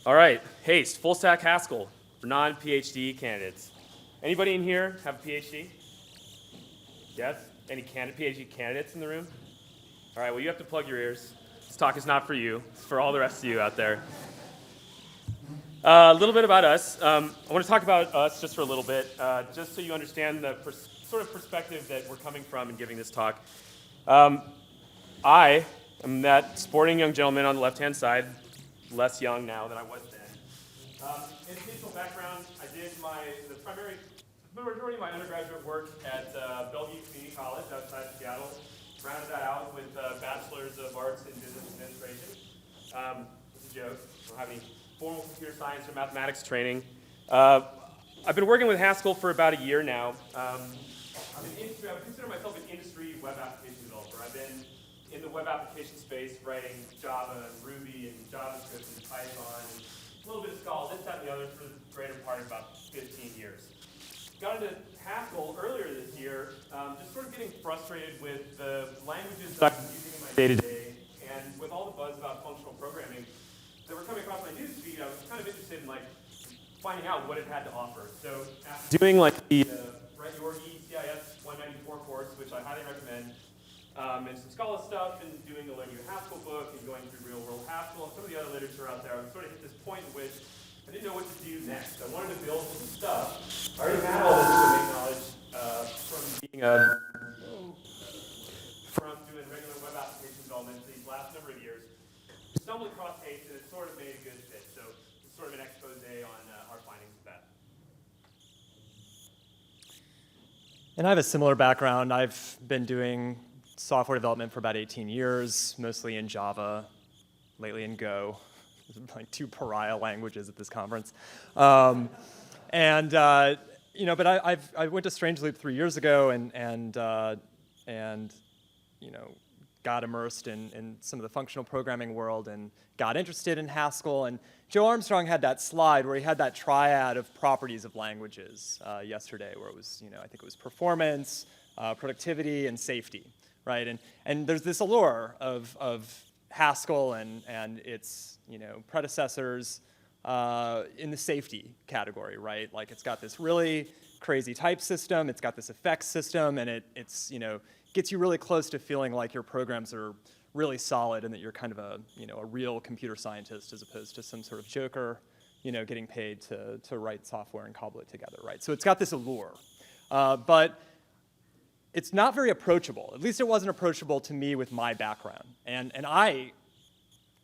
All right, Haste, full stack Haskell for non-PhD candidates. Anybody in here have a PhD? Yes? Any PhD candidates in the room? All right, well, you have to plug your ears. This talk is not for you. It's for all the rest of you out there. A little bit about us. I want to talk about us just for a little bit, just so you understand the sort of perspective that we're coming from in giving this talk. I am that sporting young gentleman on the left-hand side, less young now than I was then. Educational background, I did the majority of my undergraduate work at Bellevue Community College outside Seattle. Rounded that out with a Bachelor's of Arts in Business Administration. It's a joke. I don't have any formal computer science or mathematics training. I've been working with Haskell for about a year now. I consider myself an industry web application developer. I've been in the web application space writing Java and Ruby and JavaScript and Python and a little bit of Scala, this, that, and the other for the greater part of about 15 years. Got into Haskell earlier this year, just sort of getting frustrated with the languages that I'm using in my day-to-day, and with all the buzz about functional programming that were coming across my newsfeed, I was kind of interested in finding out what it had to offer. So after doing the Yorgi CIS 194 course, which I highly recommend, and some Scala stuff, and doing the Learning Your Haskell book, and going through real-world Haskell, and some of the other literature out there, I was sort of hit this point in which I didn't know what to do next. I wanted to build some stuff. I already had all this domain knowledge from doing regular web application development for these last number of years. I stumbled across Haste, and it sort of made a good fit. So it's sort of an expose on our findings with that. And I have a similar background. I've been doing software development for about 18 years, mostly in Java, lately in Go. Like two pariah languages at this conference. But I went to Strange Loop 3 years ago and got immersed in some of the functional programming world and got interested in Haskell. And Joe Armstrong had that slide where he had that triad of properties of languages yesterday, where it was, I think it was performance, productivity, and safety, right? And there's this allure of Haskell and its predecessors in the safety category, right? Like it's got this really crazy type system, it's got this effects system, and it's gets you really close to feeling like your programs are really solid and that you're kind of a real computer scientist as opposed to some sort of joker, getting paid to write software and cobble it together, right? So it's got this allure, but it's not very approachable. At least it wasn't approachable to me with my background, and I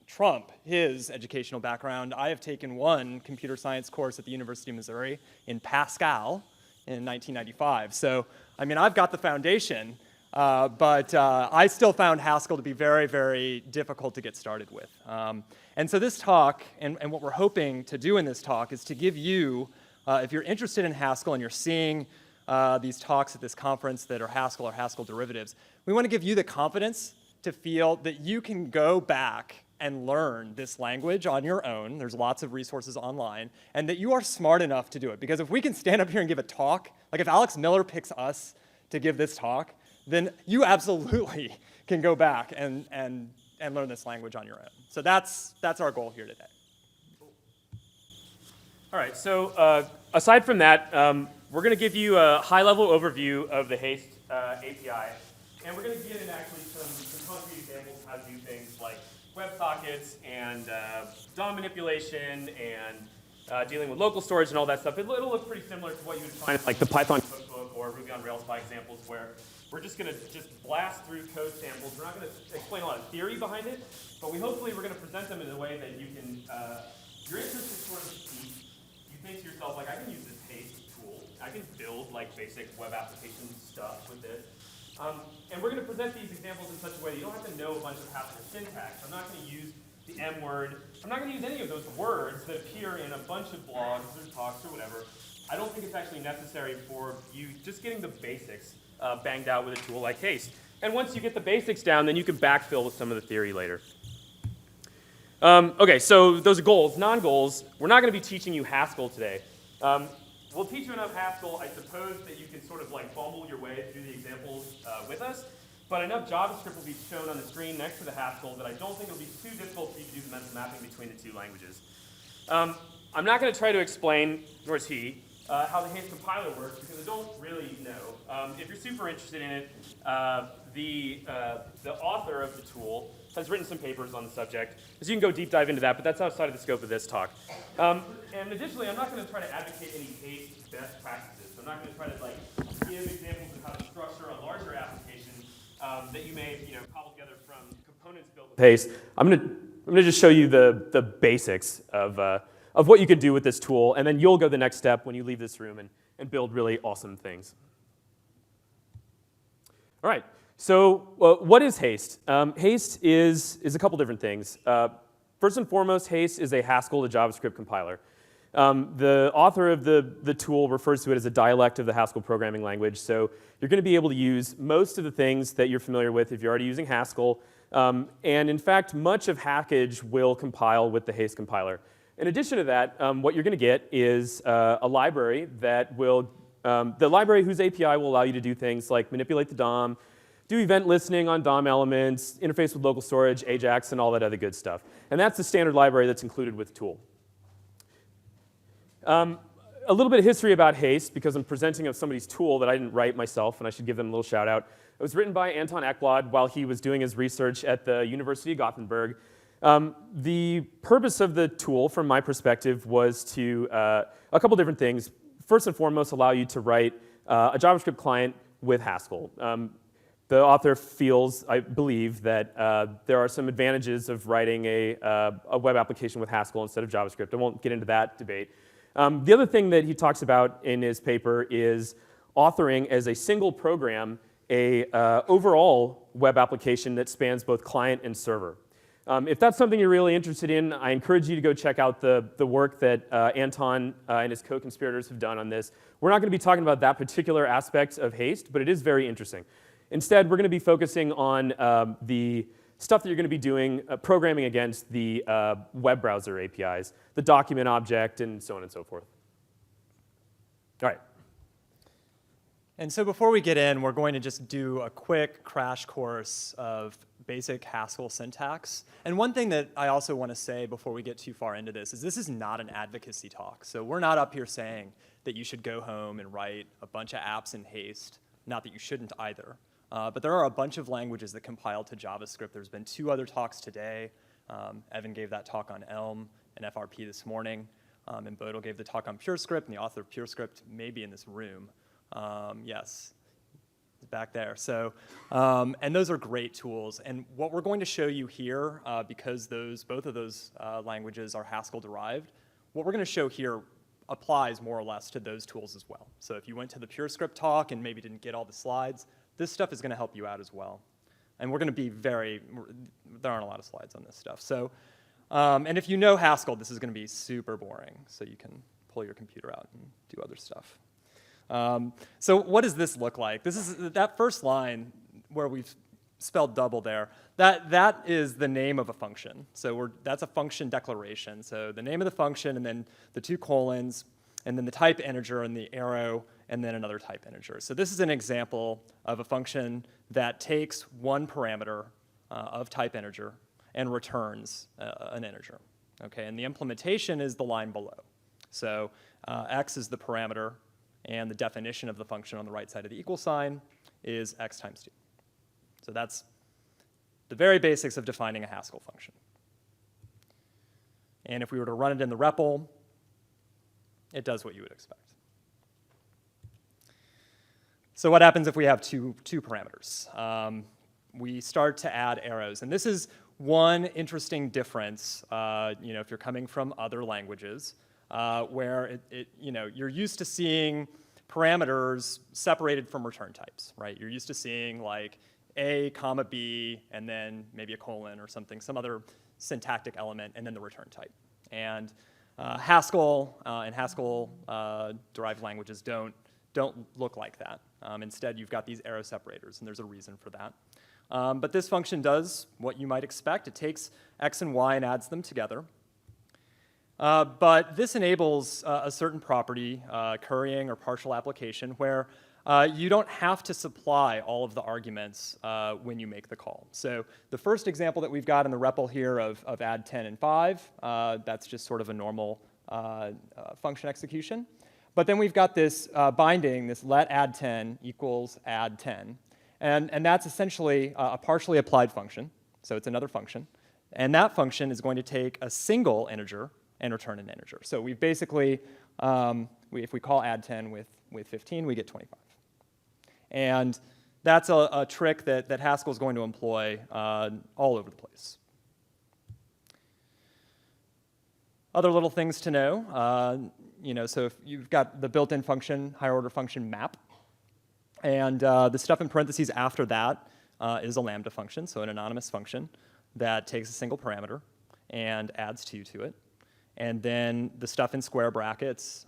trump his educational background. I have taken one computer science course at the University of Missouri in Pascal in 1995. So, I've got the foundation, but I still found Haskell to be very, very difficult to get started with. And so this talk, and what we're hoping to do in this talk, is to give you, if you're interested in Haskell and you're seeing these talks at this conference that are Haskell or Haskell derivatives, we want to give you the confidence to feel that you can go back and learn this language on your own. There's lots of resources online, and that you are smart enough to do it. Because if we can stand up here and give a talk, like if Alex Miller picks us to give this talk, then you absolutely can go back and learn this language on your own. So that's our goal here today. All right, so aside from that, we're going to give you a high-level overview of the Haste API, and we're going to get into actually some concrete examples of how to do things like WebSockets and DOM manipulation and dealing with local storage and all that stuff. It'll look pretty similar to what you would find in the Python cookbook or Ruby on Rails 5 examples, where we're just going to blast through code samples. We're not going to explain a lot of theory behind it, but hopefully we're going to present them in a way that you can, your interest is sort of deep. You think to yourself, I can use this Haste tool. I can build basic web application stuff with this. And we're going to present these examples in such a way that you don't have to know a bunch of Haskell syntax. I'm not going to use the M word. I'm not going to use any of those words that appear in a bunch of blogs or talks or whatever. I don't think it's actually necessary for you just getting the basics banged out with a tool like Haste. And once you get the basics down, then you can backfill with some of the theory later. Okay, so those are goals. Non-goals, we're not going to be teaching you Haskell today. We'll teach you enough Haskell, I suppose, that you can sort of fumble your way through the examples with us. But enough JavaScript will be shown on the screen next to the Haskell that I don't think it'll be too difficult for you to do the mental mapping between the two languages. I'm not going to try to explain, nor is he, how the Haste compiler works because I don't really know. If you're super interested in it, the author of the tool has written some papers on the subject, so you can go deep dive into that, but that's outside of the scope of this talk. And additionally, I'm not going to try to advocate any Haste best practices. So I'm not going to try to give examples of how to structure a larger application that you may cobble together from components built with Haste. I'm going to just show you the basics of what you can do with this tool, and then you'll go the next step when you leave this room and build really awesome things. All right, so what is Haste? Haste is a couple different things. First and foremost, Haste is a Haskell to JavaScript compiler. The author of the tool refers to it as a dialect of the Haskell programming language, so you're going to be able to use most of the things that you're familiar with if you're already using Haskell, and in fact, much of Hackage will compile with the Haste compiler. In addition to that, what you're going to get is a library that will, the library whose API will allow you to do things like manipulate the DOM, do event listening on DOM elements, interface with LocalStorage, Ajax, and all that other good stuff. And that's the standard library that's included with the tool. A little bit of history about Haste, because I'm presenting of somebody's tool that I didn't write myself, and I should give them a little shout out. It was written by Anton Ekblad while he was doing his research at the University of Gothenburg. The purpose of the tool, from my perspective, was to a couple different things. First and foremost, allow you to write a JavaScript client with Haskell. The author feels, I believe, that there are some advantages of writing a web application with Haskell instead of JavaScript. I won't get into that debate. The other thing that he talks about in his paper is authoring as a single program a overall web application that spans both client and server. If that's something you're really interested in, I encourage you to go check out the work that Anton and his co-conspirators have done on this. We're not going to be talking about that particular aspect of Haste, but it is very interesting. Instead, we're going to be focusing on the stuff that you're going to be doing, programming against the web browser APIs, the document object, and so on and so forth. All right. And so before we get in, we're going to just do a quick crash course of basic Haskell syntax. And one thing that I also want to say before we get too far into this is not an advocacy talk. So we're not up here saying that you should go home and write a bunch of apps in Haste. Not that you shouldn't either. But there are a bunch of languages that compile to JavaScript. There's been 2 other talks today. Evan gave that talk on Elm and FRP this morning. And Bodil gave the talk on PureScript, and the author of PureScript may be in this room. Yes, he's back there. So, and those are great tools. And what we're going to show you here, because both of those languages are Haskell derived, what we're going to show here applies more or less to those tools as well. So if you went to the PureScript talk and maybe didn't get all the slides, this stuff is going to help you out as well. And we're going to be there aren't a lot of slides on this stuff. So, and if you know Haskell, this is going to be super boring. So you can pull your computer out and do other stuff. So what does this look like? This is that first line where we've spelled double there. That is the name of a function. So that's a function declaration. So the name of the function, and then the 2 colons, and then the type integer and the arrow, and then another type integer. So this is an example of a function that takes one parameter of type integer and returns an integer. Okay, and the implementation is the line below. So x is the parameter, and the definition of the function on the right side of the equal sign is x times 2. So that's the very basics of defining a Haskell function. And if we were to run it in the REPL, it does what you would expect. So what happens if we have two parameters? We start to add arrows. And this is one interesting difference if you're coming from other languages, where you're used to seeing parameters separated from return types, right? You're used to seeing like A, comma, B, and then maybe a colon or something, some other syntactic element, and then the return type. And Haskell and Haskell-derived languages don't look like that. Instead, you've got these arrow separators, and there's a reason for that. But this function does what you might expect. It takes x and y and adds them together. But this enables a certain property, currying or partial application, where You don't have to supply all of the arguments when you make the call. So the first example that we've got in the REPL here of add 10 and 5, that's just sort of a normal function execution. But then we've got this binding, this let add 10 equals add 10. And that's essentially a partially applied function. So it's another function. And that function is going to take a single integer and return an integer. So we basically, if we call add 10 with 15, we get 25. And that's a trick that Haskell is going to employ all over the place. Other little things to know, so if you've got the built-in function, higher order function map, and the stuff in parentheses after that is a lambda function, so an anonymous function that takes a single parameter and adds 2 to it. And then the stuff in square brackets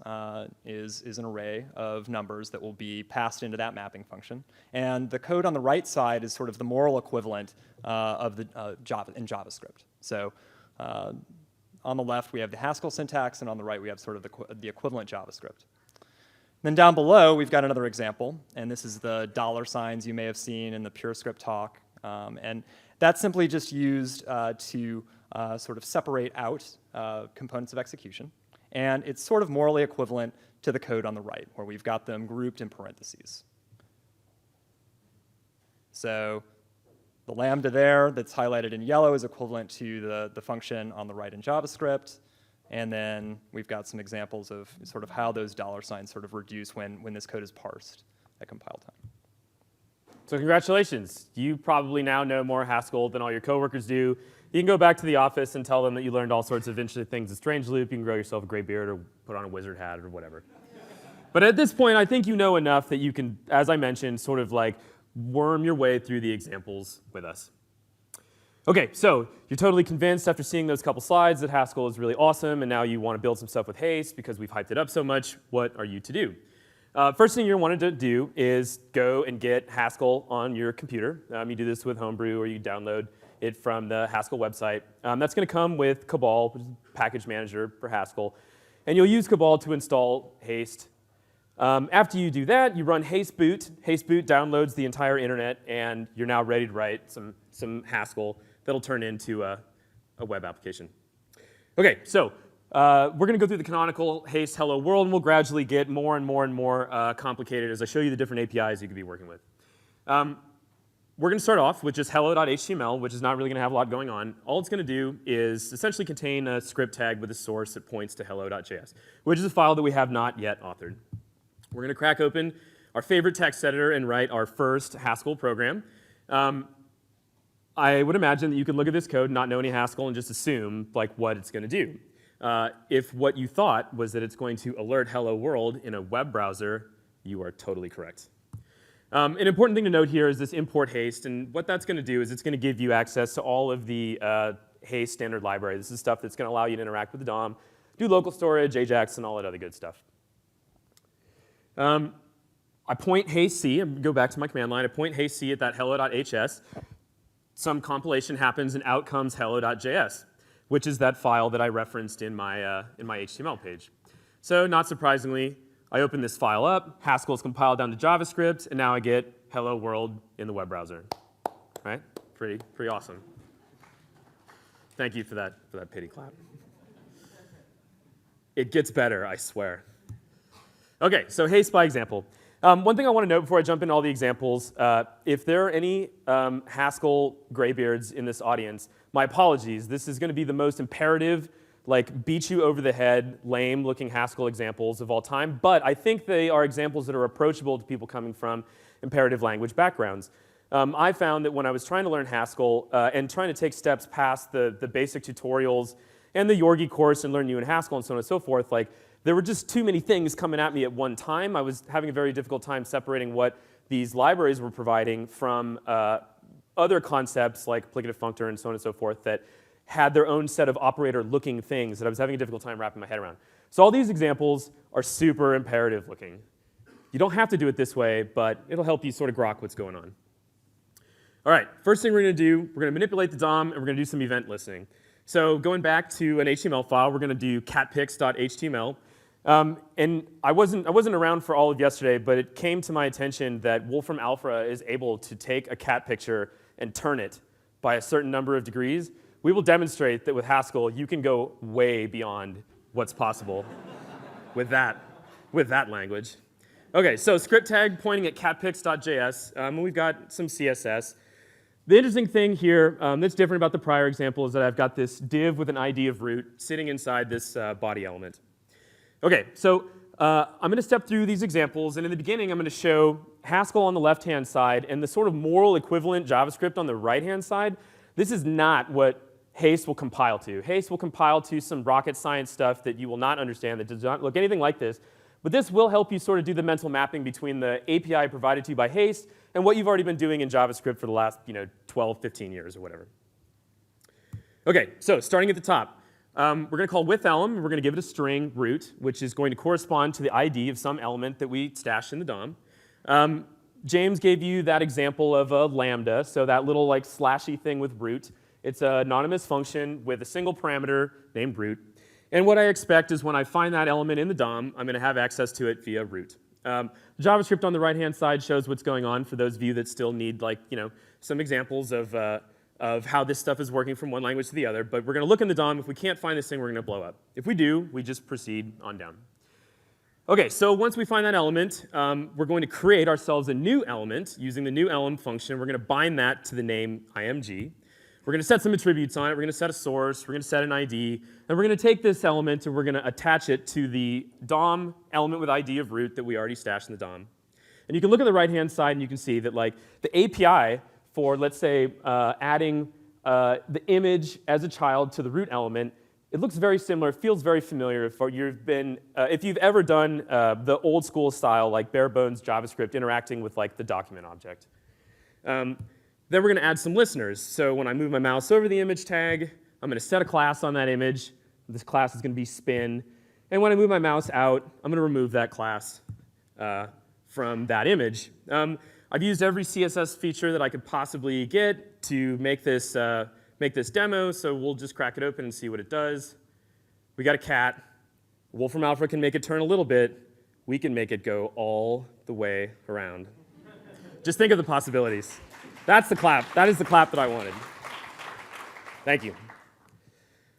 is an array of numbers that will be passed into that mapping function. And the code on the right side is sort of the moral equivalent of the in JavaScript. So on the left, we have the Haskell syntax, and on the right, we have sort of the equivalent JavaScript. Then down below, we've got another example, and this is the dollar signs you may have seen in the PureScript talk. And that's simply just used to sort of separate out components of execution. And it's sort of morally equivalent to the code on the right, where we've got them grouped in parentheses. So the lambda there that's highlighted in yellow is equivalent to the function on the right in JavaScript. And then we've got some examples of sort of how those dollar signs sort of reduce when this code is parsed at compile time. So congratulations. You probably now know more Haskell than all your coworkers do. You can go back to the office and tell them that you learned all sorts of interesting things in Strange Loop. You can grow yourself a gray beard or put on a wizard hat or whatever. But at this point, I think you know enough that you can, as I mentioned, sort of like worm your way through the examples with us. OK, so you're totally convinced after seeing those couple slides that Haskell is really awesome, and now you want to build some stuff with Haste because we've hyped it up so much. What are you to do? First thing you're going to do is go and get Haskell on your computer. You do this with Homebrew, or you download it from the Haskell website. That's going to come with Cabal, which is a package manager for Haskell. And you'll use Cabal to install Haste. After you do that, you run Haste boot. Haste boot downloads the entire internet, and you're now ready to write some Haskell that'll turn into a web application. OK, so we're going to go through the canonical Haste hello world, and we'll gradually get more and more and more complicated as I show you the different APIs you could be working with. We're going to start off with just hello.html, which is not really going to have a lot going on. All it's going to do is essentially contain a script tag with a source that points to hello.js, which is a file that we have not yet authored. We're going to crack open our favorite text editor and write our first Haskell program. I would imagine that you could look at this code, not know any Haskell, and just assume like what it's going to do. If what you thought was that it's going to alert hello world in a web browser, you are totally correct. An important thing to note here is this import Haste, and what that's going to do is it's going to give you access to all of the Haste standard library. This is stuff that's going to allow you to interact with the DOM, do local storage, Ajax, and all that other good stuff. I point Haste C, and go back to my command line, I point Haste C at that hello.hs. Some compilation happens, and out comes hello.js, which is that file that I referenced in my HTML page. So not surprisingly, I open this file up, Haskell is compiled down to JavaScript, and now I get hello world in the web browser. Right? Pretty awesome. Thank you for that pity clap. It gets better, I swear. OK, so Haste by example. One thing I want to note before I jump into all the examples, if there are any Haskell graybeards in this audience, my apologies. This is going to be the most imperative, like beat you over the head, lame-looking Haskell examples of all time. But I think they are examples that are approachable to people coming from imperative language backgrounds. I found that when I was trying to learn Haskell and trying to take steps past the basic tutorials and the Yorgi course and learn new in Haskell and so on and so forth, like there were just too many things coming at me at one time. I was having a very difficult time separating what these libraries were providing from other concepts like applicative functor and so on and so forth that had their own set of operator-looking things that I was having a difficult time wrapping my head around. So all these examples are super imperative looking. You don't have to do it this way, but it'll help you sort of grok what's going on. All right, first thing we're going to do, we're going to manipulate the DOM, and we're going to do some event listening. So going back to an HTML file, we're going to do catpix.html. And I wasn't around for all of yesterday, but it came to my attention that Wolfram Alpha is able to take a cat picture and turn it by a certain number of degrees. We will demonstrate that with Haskell, you can go way beyond what's possible with that language. Okay, so script tag pointing at catpics.js, and we've got some CSS. The interesting thing here that's different about the prior example is that I've got this div with an ID of root sitting inside this body element. Okay, so I'm going to step through these examples, and in the beginning I'm going to show Haskell on the left-hand side and the sort of moral equivalent JavaScript on the right-hand side. This is not what Haste will compile to. Haste will compile to some rocket science stuff that you will not understand, that does not look anything like this. But this will help you sort of do the mental mapping between the API provided to you by Haste and what you've already been doing in JavaScript for the last 12, 15 years or whatever. Okay, so starting at the top. We're going to call with_elem, and we're going to give it a string root, which is going to correspond to the ID of some element that we stashed in the DOM. James gave you that example of a lambda, so that little like slashy thing with root. It's an anonymous function with a single parameter named root. And what I expect is when I find that element in the DOM, I'm going to have access to it via root. JavaScript on the right-hand side shows what's going on for those of you that still need some examples of how this stuff is working from one language to the other. But we're going to look in the DOM. If we can't find this thing, we're going to blow up. If we do, we just proceed on down. OK, so once we find that element, we're going to create ourselves a new element using the new_elem function. We're going to bind that to the name img. We're going to set some attributes on it. We're going to set a source. We're going to set an ID. And we're going to take this element and we're going to attach it to the DOM element with ID of root that we already stashed in the DOM. And you can look at the right-hand side and you can see that the API for, let's say, adding the image as a child to the root element, it looks very similar. It feels very familiar if you've ever done the old school style, like bare bones JavaScript interacting with the document object. Then we're going to add some listeners. So when I move my mouse over the image tag, I'm going to set a class on that image. This class is going to be spin. And when I move my mouse out, I'm going to remove that class from that image. I've used every CSS feature that I could possibly get to make this demo, so we'll just crack it open and see what it does. We got a cat. Wolfram Alpha can make it turn a little bit. We can make it go all the way around. Just think of the possibilities. That's the clap. That is the clap that I wanted. Thank you.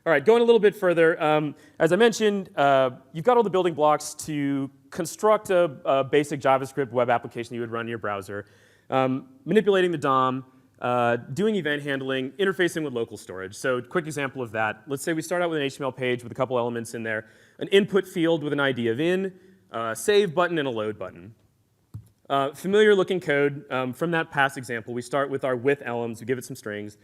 All right, going a little bit further. As I mentioned, you've got all the building blocks to construct a basic JavaScript web application you would run in your browser. Manipulating the DOM, doing event handling, interfacing with local storage. So quick example of that. Let's say we start out with an HTML page with a couple elements in there, an input field with an ID of in, a save button, and a load button. Familiar looking code. From that past example, we start with our with_elems, we give it some strings.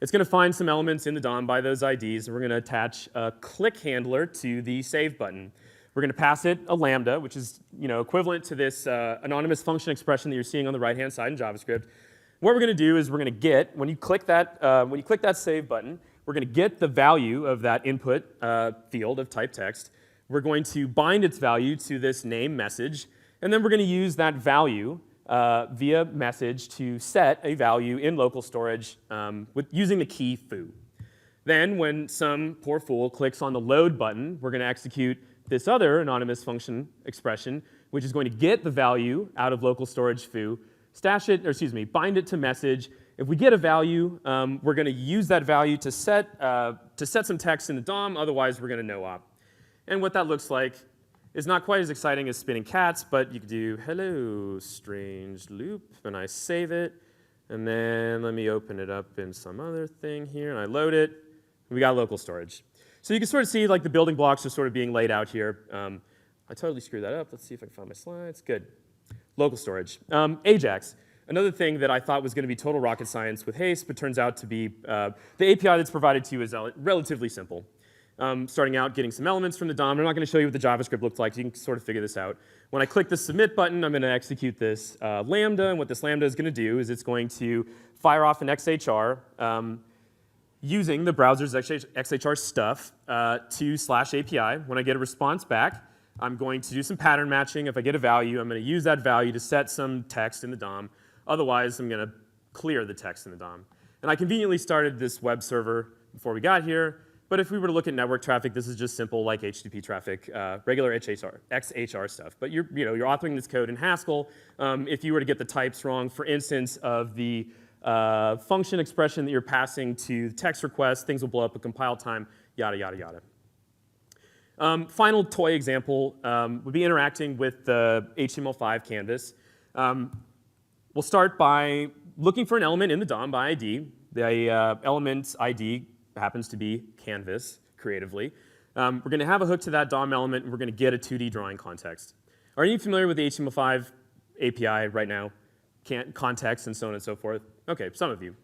It's going to find some elements in the DOM by those IDs, and we're going to attach a click handler to the save button. We're going to pass it a lambda, which is equivalent to this anonymous function expression that you're seeing on the right-hand side in JavaScript. What we're going to do is we're going to get, when you click that save button, we're going to get the value of that input field of type text. We're going to bind its value to this name message, and then we're going to use that value via message to set a value in local storage using the key foo. Then when some poor fool clicks on the load button, we're going to execute this other anonymous function expression, which is going to get the value out of local storage foo, bind it to message. If we get a value, we're going to use that value to set some text in the DOM. Otherwise, we're going to no-op. And what that looks like is not quite as exciting as spinning cats, but you could do hello strange loop, and I save it, and then let me open it up in some other thing here, and I load it. And we got local storage. So you can sort of see the building blocks are sort of being laid out here. I totally screwed that up. Let's see if I can find my slides. Good. Local storage. Ajax. Another thing that I thought was going to be total rocket science with Haste, but turns out to be the API that's provided to you is relatively simple. Starting out, getting some elements from the DOM. I'm not going to show you what the JavaScript looks like, so you can sort of figure this out. When I click the submit button, I'm going to execute this lambda, and what this lambda is going to do is it's going to fire off an XHR using the browser's XHR stuff to /API. When I get a response back, I'm going to do some pattern matching. If I get a value, I'm going to use that value to set some text in the DOM. Otherwise, I'm going to clear the text in the DOM. And I conveniently started this web server before we got here. But if we were to look at network traffic, this is just simple like HTTP traffic, regular XHR stuff. But you're authoring this code in Haskell. If you were to get the types wrong, for instance, of the function expression that you're passing to the text request, things will blow up at compile time, yada, yada, yada. Final toy example would be interacting with the HTML5 Canvas. We'll start by looking for an element in the DOM by ID. The element's ID happens to be Canvas, creatively. We're going to have a hook to that DOM element, and we're going to get a 2D drawing context. Are you familiar with the HTML5 API right now? Context and so on and so forth? Okay, some of you.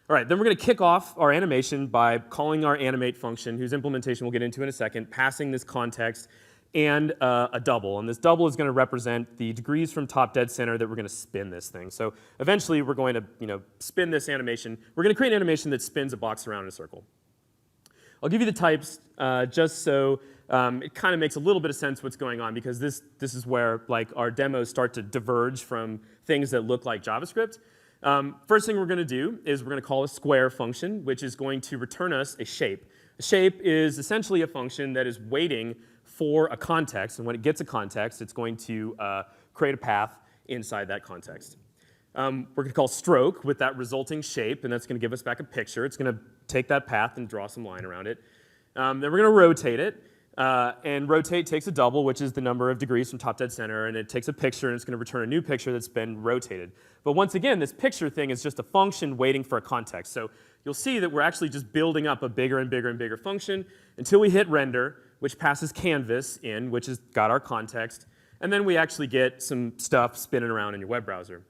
All right, then we're going to kick off our animation by calling our animate function, whose implementation we'll get into in a second, passing this context and a double. And this double is going to represent the degrees from top dead center that we're going to spin this thing. So eventually we're going to spin this animation. We're going to create an animation that spins a box around in a circle. I'll give you the types just so it kind of makes a little bit of sense what's going on, because this is where our demos start to diverge from things that look like JavaScript. First thing we're going to do is we're going to call a square function, which is going to return us a shape. A shape is essentially a function that is waiting for a context, and when it gets a context, it's going to create a path inside that context. We're going to call stroke with that resulting shape, and that's going to give us back a picture. It's going to take that path and draw some line around it. Then we're going to rotate it, and rotate takes a double, which is the number of degrees from top dead center, and it takes a picture, and it's going to return a new picture that's been rotated. But once again, this picture thing is just a function waiting for a context. So you'll see that we're actually just building up a bigger and bigger and bigger function until we hit render, which passes Canvas in, which has got our context, and then we actually get some stuff spinning around in your web browser.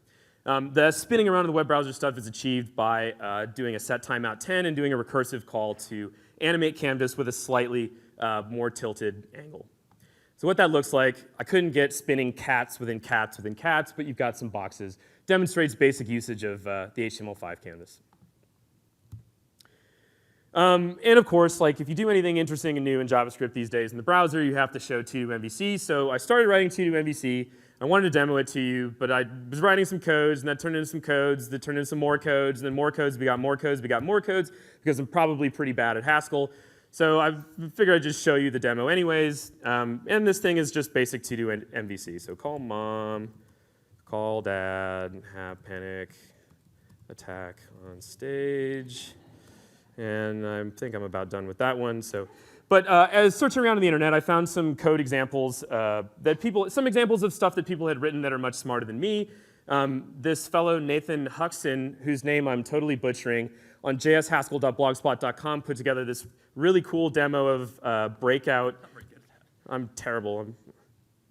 The spinning around in the web browser stuff is achieved by doing a set timeout 10 and doing a recursive call to animate Canvas with a slightly more tilted angle. So what that looks like, I couldn't get spinning cats within cats within cats, but you've got some boxes. Demonstrates basic usage of the HTML5 Canvas. And of course, if you do anything interesting and new in JavaScript these days in the browser, you have to show 2 MVC. So I started writing 2 MVC. I wanted to demo it to you, but I was writing some codes, and that turned into some codes, that turned into some more codes, and then more codes, we got more codes, we got more codes, because I'm probably pretty bad at Haskell. So I figured I'd just show you the demo anyways. And this thing is just basic to do MVC. So call mom, call dad, have panic, attack on stage. And I think I'm about done with that one. But as searching around on the internet, I found some code examples some examples of stuff that people had written that are much smarter than me. This fellow, Nathan Huxton, whose name I'm totally butchering, on jshaskell.blogspot.com put together this really cool demo of Breakout. I'm terrible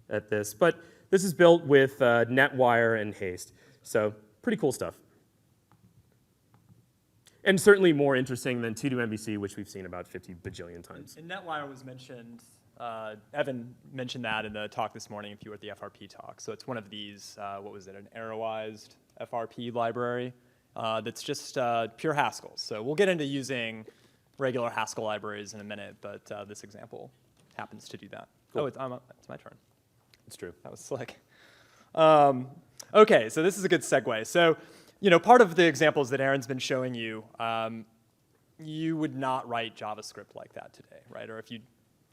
at this, but this is built with NetWire and Haste. So pretty cool stuff. And certainly more interesting than 2do MVC, which we've seen about 50 bajillion times. And NetWire was mentioned, Evan mentioned that in the talk this morning if you were at the FRP talk. So it's one of these, what was it, an arrowized FRP library that's just pure Haskell. So we'll get into using regular Haskell libraries in a minute, but this example happens to do that. Cool. Oh, it's my turn. It's true. That was slick. Okay, so this is a good segue. So, part of the examples that Erin's been showing you, you would not write JavaScript like that today, right? Or if you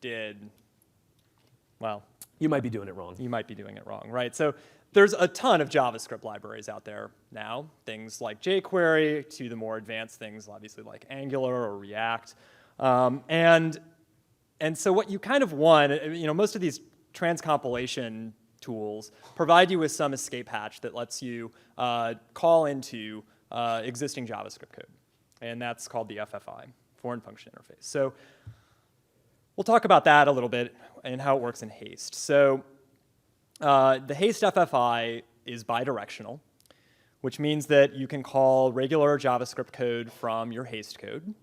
did, well, you might be doing it wrong. You might be doing it wrong, right? So there's a ton of JavaScript libraries out there now, things like jQuery to the more advanced things, obviously like Angular or React. And so what you kind of want, most of these transcompilation tools provide you with some escape hatch that lets you call into existing JavaScript code. And that's called the FFI, Foreign Function Interface. So we'll talk about that a little bit and how it works in Haste. So the Haste FFI is bidirectional, which means that you can call regular JavaScript code from your Haste code.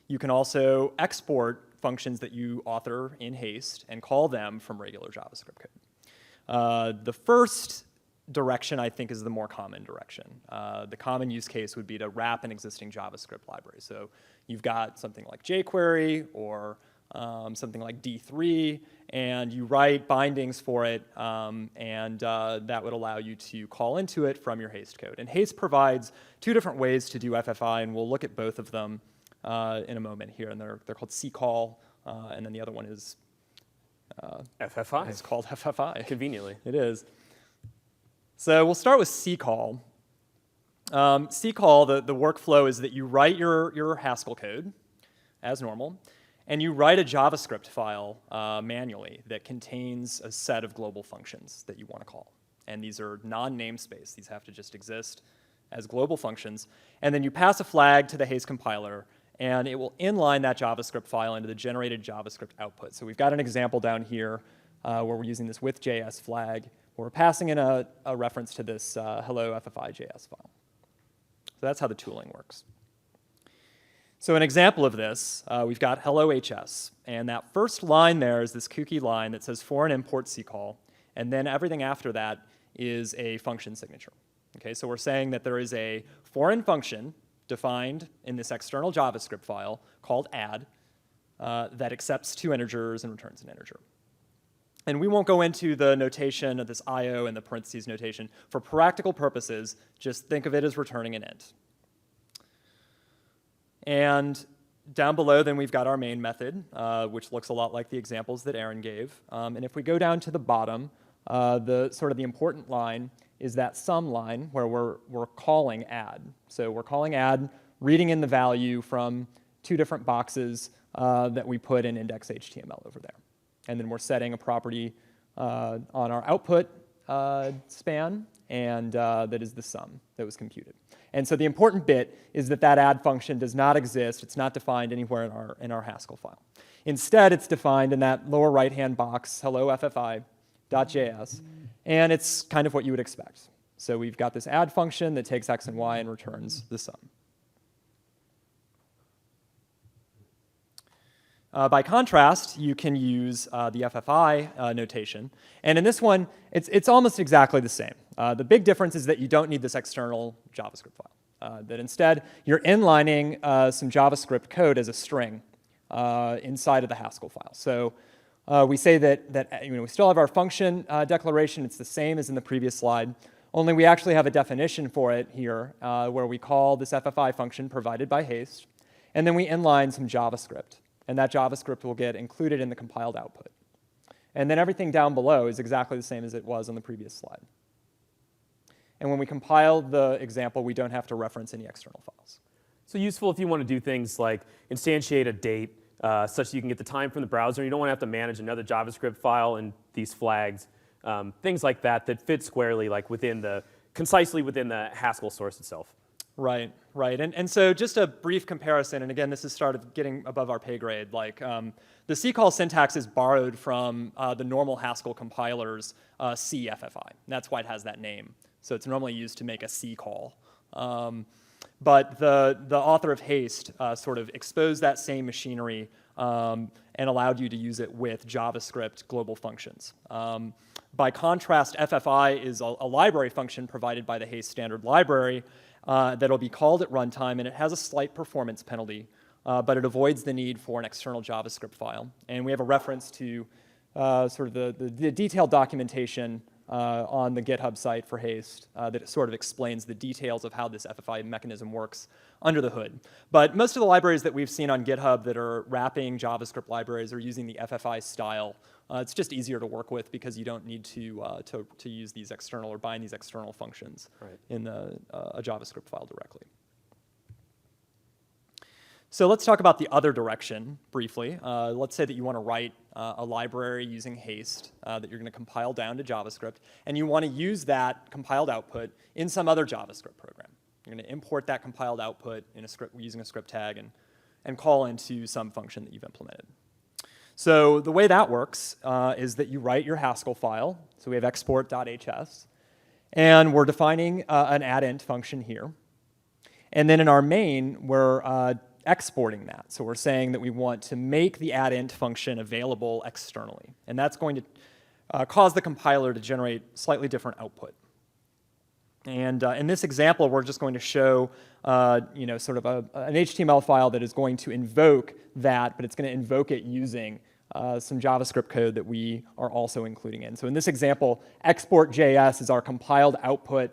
You can also export functions that you author in Haste and call them from regular JavaScript code. The first direction, I think, is the more common direction. The common use case would be to wrap an existing JavaScript library. So you've got something like jQuery or something like D3, and you write bindings for it, and that would allow you to call into it from your Haste code. And Haste provides two different ways to do FFI, and we'll look at both of them in a moment here, and they're called call, and then the other one is FFI. It's called FFI. Conveniently. It is. So we'll start with call. Call, the workflow is that you write your Haskell code as normal, and you write a JavaScript file manually that contains a set of global functions that you want to call. And these are non-namespace. These have to just exist as global functions. And then you pass a flag to the Haste compiler, and it will inline that JavaScript file into the generated JavaScript output. So we've got an example down here where we're using this with.js flag, where we're passing in a reference to this hello FFI.js file. So that's how the tooling works. So an example of this, we've got hello HS, and that first line there is this kooky line that says foreign import call, and then everything after that is a function signature. Okay, so we're saying that there is a foreign function defined in this external JavaScript file called add that accepts 2 integers and returns an integer. And we won't go into the notation of this IO and the parentheses notation. For practical purposes, just think of it as returning an int. And down below, then we've got our main method, which looks a lot like the examples that Erin gave. And if we go down to the bottom, the important line is that sum line where we're calling add. So we're calling add, reading in the value from 2 different boxes that we put in index.html over there. And then we're setting a property on our output span, and that is the sum that was computed. And so the important bit is that that add function does not exist. It's not defined anywhere in our Haskell file. Instead, it's defined in that lower right-hand box, hello FFI.js, and it's kind of what you would expect. So we've got this add function that takes x and y and returns the sum. By contrast, you can use the FFI notation. And in this one, it's almost exactly the same. The big difference is that you don't need this external JavaScript file. That instead, you're inlining some JavaScript code as a string inside of the Haskell file. So we say that we still have our function declaration. It's the same as in the previous slide, only we actually have a definition for it here where we call this FFI function provided by Haste, and then we inline some JavaScript. And that JavaScript will get included in the compiled output. And then everything down below is exactly the same as it was on the previous slide. And when we compile the example, we don't have to reference any external files. So useful if you want to do things like instantiate a date such that you can get the time from the browser. You don't want to have to manage another JavaScript file and these flags, things like that fit squarely concisely within the Haskell source itself. Right. And so just a brief comparison, and again, this has started getting above our pay grade. Like the call syntax is borrowed from the normal Haskell compiler's CFFI. That's why it has that name. So it's normally used to make a C call. But the author of Haste sort of exposed that same machinery and allowed you to use it with JavaScript global functions. By contrast, FFI is a library function provided by the Haste standard library that'll be called at runtime, and it has a slight performance penalty, but it avoids the need for an external JavaScript file. And we have a reference to sort of the detailed documentation on the GitHub site for Haste that sort of explains the details of how this FFI mechanism works under the hood. But most of the libraries that we've seen on GitHub that are wrapping JavaScript libraries are using the FFI style. It's just easier to work with because you don't need to use these external or bind these external functions in a JavaScript file directly. So let's talk about the other direction briefly. Let's say that you want to write a library using Haste that you're going to compile down to JavaScript, and you want to use that compiled output in some other JavaScript program. You're going to import that compiled output in a script using a script tag and call into some function that you've implemented. So the way that works is that you write your Haskell file. So we have export.hs, and we're defining an addInt function here. And then in our main, we're exporting that. So we're saying that we want to make the addInt function available externally. And that's going to cause the compiler to generate slightly different output. And in this example, we're just going to show sort of an HTML file that is going to invoke that, but it's going to invoke it using some JavaScript code that we are also including in. So in this example, export.js is our compiled output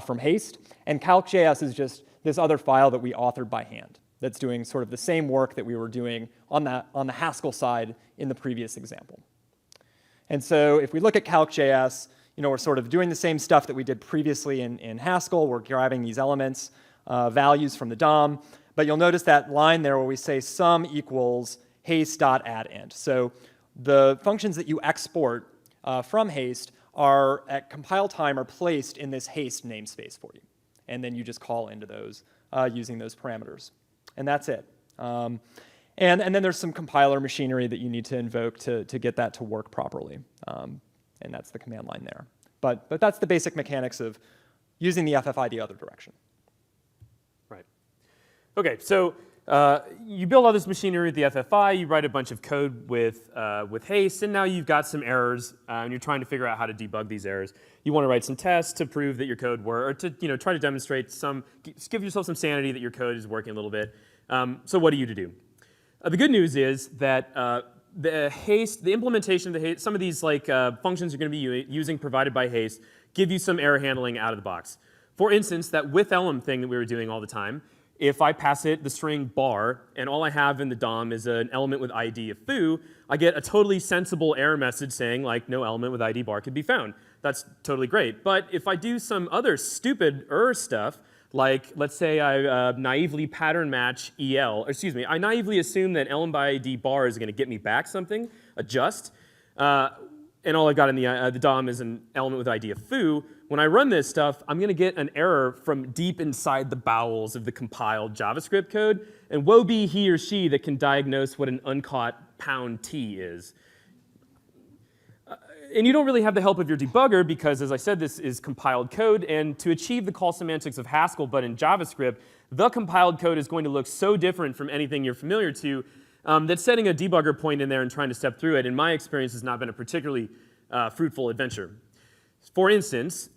from Haste, and calc.js is just this other file that we authored by hand. that's doing sort of the same work that we were doing on the Haskell side in the previous example. And so if we look at calc.js, we're sort of doing the same stuff that we did previously in Haskell. We're grabbing these elements, values from the DOM. But you'll notice that line there where we say sum equals haste.addInt. So the functions that you export from Haste are at compile time are placed in this Haste namespace for you. And then you just call into those using those parameters. And that's it. And then there's some compiler machinery that you need to invoke to get that to work properly. And that's the command line there. But that's the basic mechanics of using the FFI the other direction. Right. OK, so you build all this machinery with the FFI. You write a bunch of code with Haste. And now you've got some errors. And you're trying to figure out how to debug these errors. You want to write some tests to prove that your code works, or to try to demonstrate give yourself some sanity that your code is working a little bit. So what do you do? The good news is that the implementation of the Haste, some of these functions you're going to be using provided by Haste give you some error handling out of the box. For instance, that with elem thing that we were doing all the time, if I pass it the string bar and all I have in the DOM is an element with ID of foo, I get a totally sensible error message saying no element with ID bar could be found. That's totally great. But if I do some other stupid stuff, like let's say I naively pattern match EL, or excuse me, I naively assume that element by ID bar is going to get me back something, adjust, and all I got in the DOM is an element with ID of foo. When I run this stuff, I'm going to get an error from deep inside the bowels of the compiled JavaScript code, and woe be he or she that can diagnose what an uncaught #t is. And you don't really have the help of your debugger because, as I said, this is compiled code. And to achieve the call semantics of Haskell, but in JavaScript, the compiled code is going to look so different from anything you're familiar to that setting a debugger point in there and trying to step through it, in my experience, has not been a particularly fruitful adventure. For instance,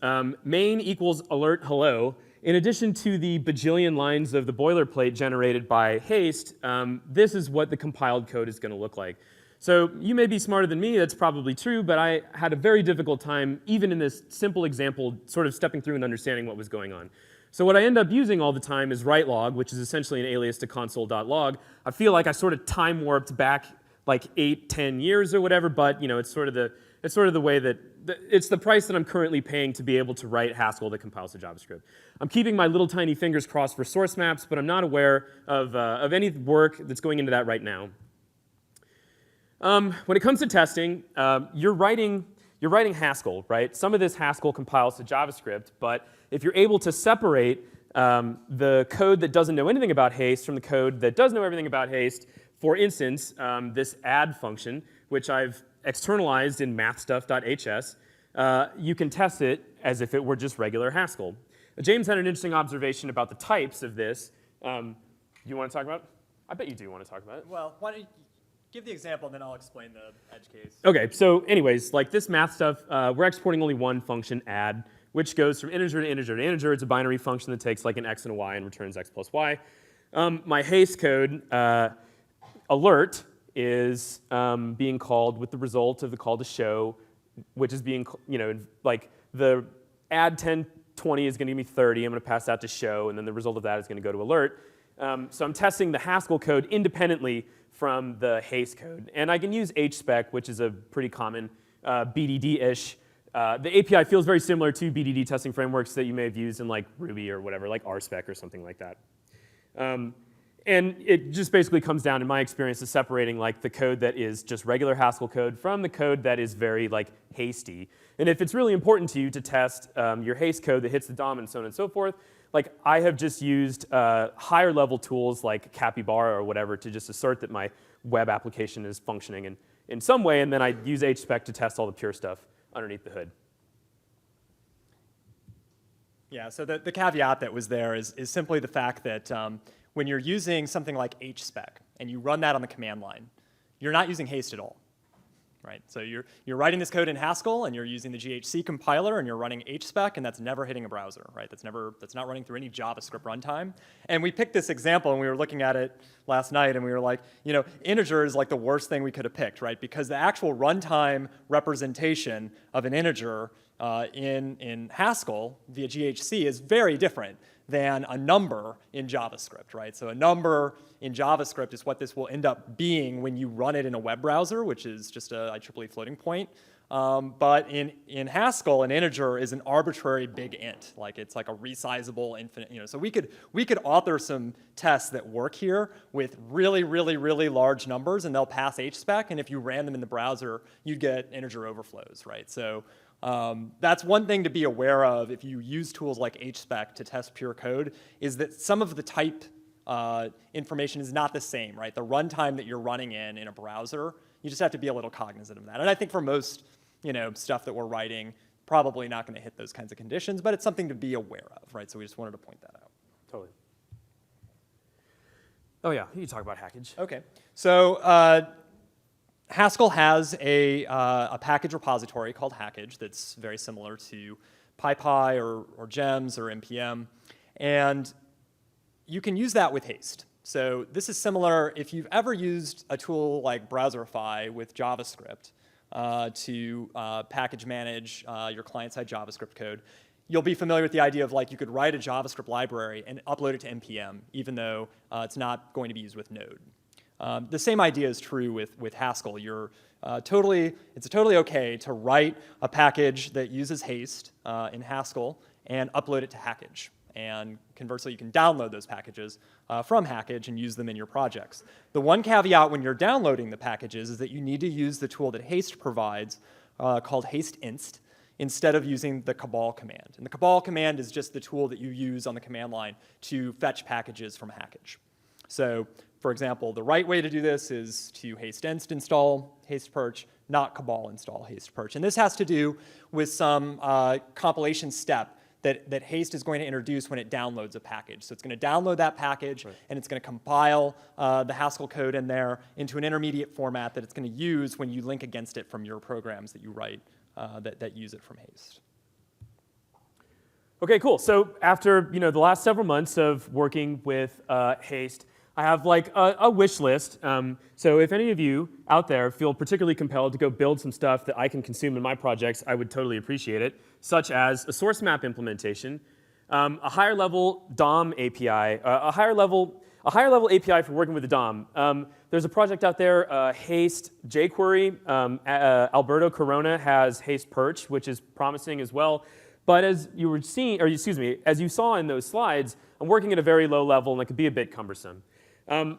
main equals alert hello. In addition to the bajillion lines of the boilerplate generated by Haste, this is what the compiled code is going to look like. So you may be smarter than me, that's probably true, but I had a very difficult time, even in this simple example, sort of stepping through and understanding what was going on. So what I end up using all the time is write-log, which is essentially an alias to console.log. I feel like I sort of time warped back like 8, 10 years or whatever, but it's sort of the way that it's the price that I'm currently paying to be able to write Haskell that compiles to JavaScript. I'm keeping my little tiny fingers crossed for source maps, but I'm not aware of any work that's going into that right now. When it comes to testing, you're writing Haskell, right? Some of this Haskell compiles to JavaScript, but if you're able to separate the code that doesn't know anything about Haste from the code that does know everything about Haste, for instance, this add function, which I've externalized in mathstuff.hs, you can test it as if it were just regular Haskell. James had an interesting observation about the types of this. You want to talk about it? I bet you do want to talk about it. Well, why don't you give the example, and then I'll explain the edge case. OK, so anyways, like this math stuff, we're exporting only one function, add, which goes from integer to integer to integer. It's a binary function that takes like an x and a y and returns x plus y. My Haste code, alert, is being called with the result of the call to show, which is being, like the add 1020 is going to give me 30. I'm going to pass that to show, and then the result of that is going to go to alert. So I'm testing the Haskell code independently from the Haste code. And I can use HSpec, which is a pretty common BDD-ish. The API feels very similar to BDD testing frameworks that you may have used in like Ruby or whatever, like RSpec or something like that. And it just basically comes down, in my experience, to separating like the code that is just regular Haskell code from the code that is very like hasty. And if it's really important to you to test your Haste code that hits the DOM and so on and so forth, like I have just used higher level tools like Capybara or whatever to just assert that my web application is functioning in some way, and then I use HSpec to test all the pure stuff underneath the hood. Yeah, so the caveat that was there is simply the fact that when you're using something like HSpec and you run that on the command line, you're not using Haste at all. Right? So you're writing this code in Haskell, and you're using the GHC compiler, and you're running HSpec, and that's never hitting a browser. Right? That's not running through any JavaScript runtime. And we picked this example, and we were looking at it last night, and we were like, integer is like the worst thing we could have picked, right? Because the actual runtime representation of an integer in Haskell via GHC is very different than a number in JavaScript, right? So a number in JavaScript is what this will end up being when you run it in a web browser, which is just a IEEE floating point. But in Haskell, an integer is an arbitrary big int. Like it's like a resizable infinite, so we could author some tests that work here with really, really, really large numbers, and they'll pass HSpec, and if you ran them in the browser, you'd get integer overflows, right? So that's one thing to be aware of if you use tools like HSpec to test pure code, is that some of the type information is not the same, right? The runtime that you're running in a browser, you just have to be a little cognizant of that. And I think for most stuff that we're writing, probably not going to hit those kinds of conditions, but it's something to be aware of, right? So we just wanted to point that out. Totally. Oh yeah, you talk about Hackage. Okay, so Haskell has a package repository called Hackage that's very similar to PyPy or Gems or NPM, and you can use that with Haste. So this is similar if you've ever used a tool like Browserify with JavaScript to package manage your client-side JavaScript code. You'll be familiar with the idea of like you could write a JavaScript library and upload it to NPM, even though it's not going to be used with Node. The same idea is true with Haskell. It's totally okay to write a package that uses Haste in Haskell and upload it to Hackage. And conversely, you can download those packages from Hackage and use them in your projects. The one caveat when you're downloading the packages is that you need to use the tool that Haste provides called Haste Inst instead of using the call command. And the call command is just the tool that you use on the command line to fetch packages from Hackage. So, for example, the right way to do this is to Haste Inst install Haste Perch, not cabal install Haste Perch. And this has to do with some compilation step that Haste is going to introduce when it downloads a package. So it's going to download that package, right, and it's going to compile the Haskell code in there into an intermediate format that it's going to use when you link against it from your programs that you write that use it from Haste. Okay, cool. So after the last several months of working with Haste, I have like a wish list. So if any of you out there feel particularly compelled to go build some stuff that I can consume in my projects, I would totally appreciate it, such as a source map implementation, a higher level DOM API, a higher level API for working with the DOM. There's a project out there, Haste jQuery. Alberto Corona has Haste Perch, which is promising as well. But as you were seeing, or excuse me, as you saw in those slides, I'm working at a very low level, and it could be a bit cumbersome. I'm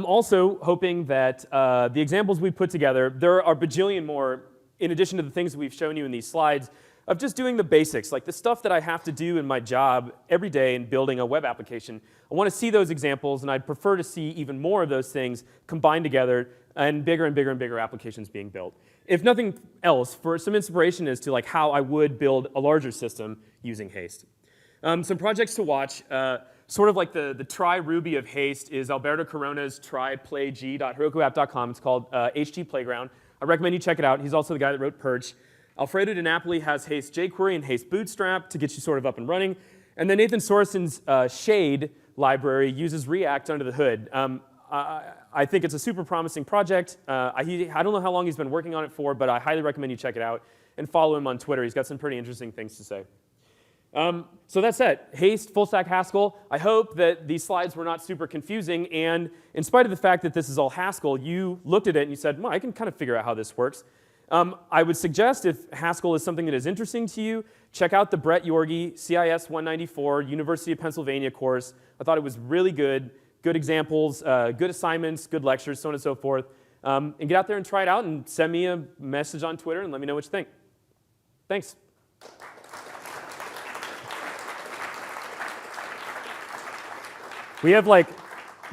also hoping that the examples we put together, there are a bajillion more, in addition to the things that we've shown you in these slides, of just doing the basics, like the stuff that I have to do in my job every day in building a web application. I want to see those examples, and I'd prefer to see even more of those things combined together and bigger and bigger and bigger applications being built. If nothing else, for some inspiration as to like how I would build a larger system using Haste. Some projects to watch. Sort of like the try Ruby of Haste is Alberto Corona's tryplayg.herokuapp.com. It's called HT Playground. I recommend you check it out. He's also the guy that wrote Perch. Alfredo DiNapoli has Haste jQuery and Haste Bootstrap to get you sort of up and running. And then Nathan Sorensen's Shade library uses React under the hood. I think it's a super promising project. I don't know how long he's been working on it for, but I highly recommend you check it out and follow him on Twitter. He's got some pretty interesting things to say. So that's it. Haste, full stack Haskell. I hope that these slides were not super confusing, and in spite of the fact that this is all Haskell, you looked at it and you said, well, I can kind of figure out how this works. I would suggest if Haskell is something that is interesting to you, check out the Brett Yorgi CIS 194 University of Pennsylvania course. I thought it was really good. Good examples, good assignments, good lectures, so on and so forth. And get out there and try it out and send me a message on Twitter and let me know what you think. Thanks. We have like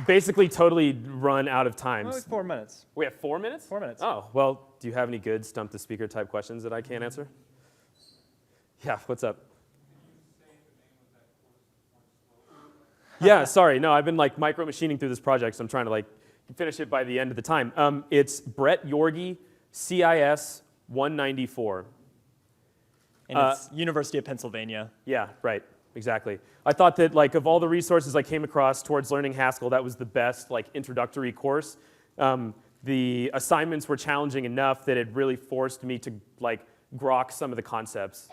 basically totally run out of time. Oh, it's 4 minutes. We have 4 minutes? 4 minutes. Oh, well, do you have any good stump the speaker type questions that I can't answer? Yeah, what's up? Yeah, sorry. No, I've been like micro machining through this project, so I'm trying to like finish it by the end of the time. It's Brett Yorgi, CIS 194. And it's University of Pennsylvania. Yeah, right. Exactly. I thought that like of all the resources I came across towards learning Haskell, that was the best like introductory course. The assignments were challenging enough that it really forced me to like grok some of the concepts.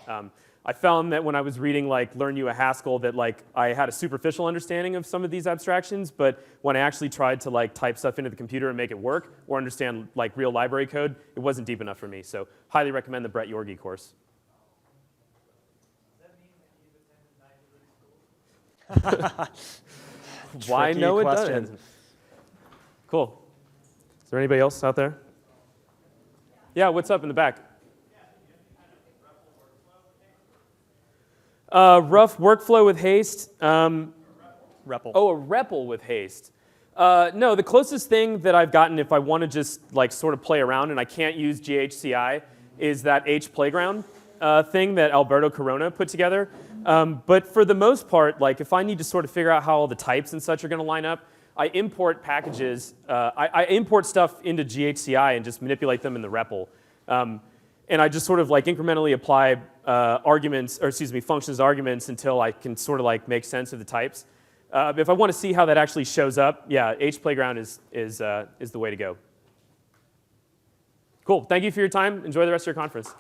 I found that when I was reading like Learn You a Haskell that like I had a superficial understanding of some of these abstractions, but when I actually tried to like type stuff into the computer and make it work or understand like real library code, it wasn't deep enough for me. So highly recommend the Brett Yorgi course. Does that mean that you've attended 9 degree schools? Why Tricky no, it question. doesn't. Cool. Is there anybody else out there? Yeah, what's up in the back? Rough workflow with Haste. REPL. Oh, a REPL with Haste. No, the closest thing that I've gotten if I want to just like sort of play around and I can't use GHCI is that H Playground thing that Alberto Corona put together. But for the most part, like if I need to sort of figure out how all the types and such are going to line up, I import packages. I import stuff into GHCI and just manipulate them in the REPL. And I just sort of like incrementally apply functions arguments until I can sort of like make sense of the types. If I want to see how that actually shows up, yeah, H Playground is the way to go. Cool. Thank you for your time. Enjoy the rest of your conference.